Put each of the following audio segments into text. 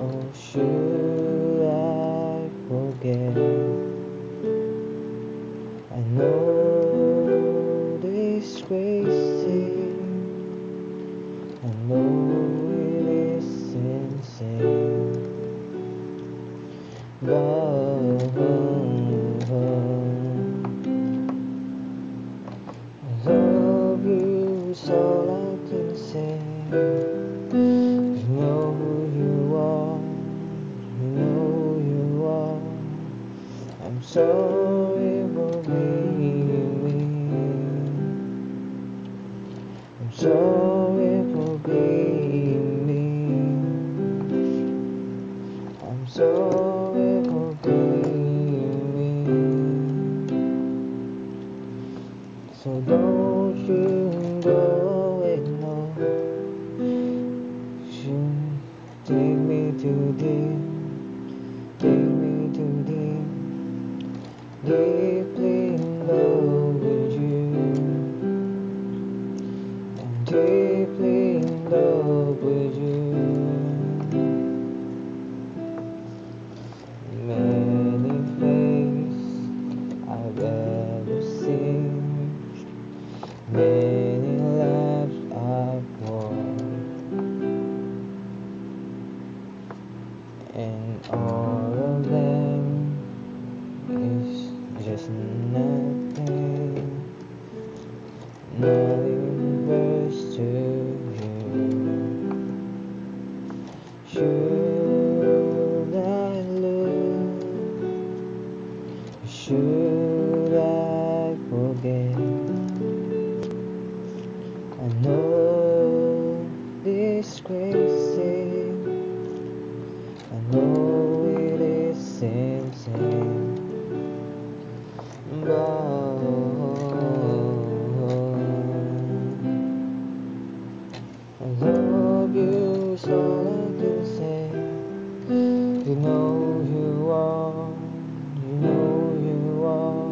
Or should I forget? I know this crazy, I know it is insane, but I love you is all I can say. You know who you are, you know who you are. I'm sorry for being me. I'm sorry for being me. I'm sorry for being me. So don't you go away, no. You take me too deep, take me too deep, deeply in love with you. I'm deeply in love with you. Many faces I've ever seen, many lives I've walked, and all of them is just nothing, nothing verse to you. Should I look? Should I forget? I know this crazy, I know it is insane, but I love you is all I can say. You know you are, you know you are.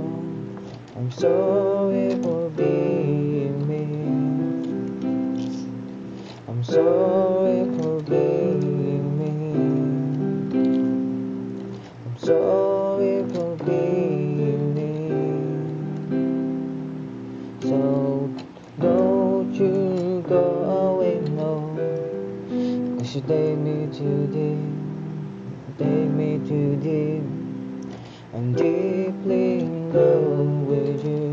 I'm sorry for being me. I'm sorry for being me. I'm sorry for being me. So don't you go away, no. 'Cause you take me too deep, take me too deep. I'm deeply in love with you.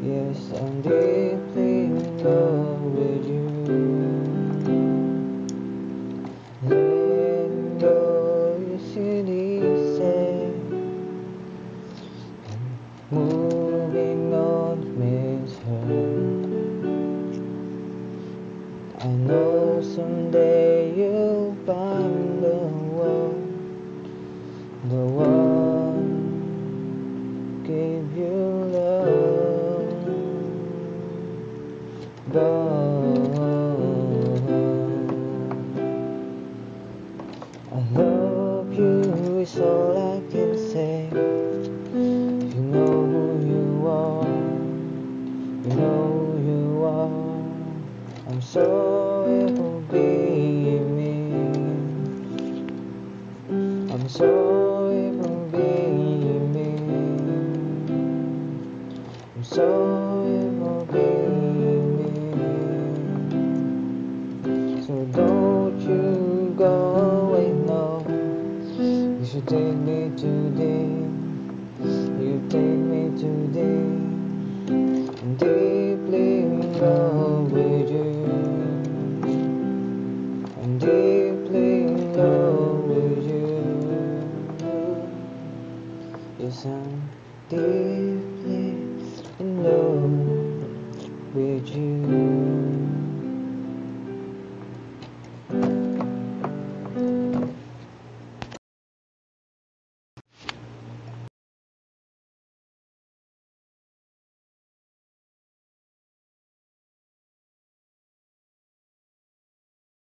Yes, I'm deeply in love with you. Letting go isn't easy. Moving on makes hurt. I know someday you'll find the one give you love, but I love you is all I can say. You know who you are, you know who you are. I'm sorry for being me. I'm sorry for being me. I'm sorry for being me. So don't you go away, no. You should take me too deep. You take me too deep. I'm deeply in love with you. I'm deeply in love with you. Yes, I'm deeply in love with you.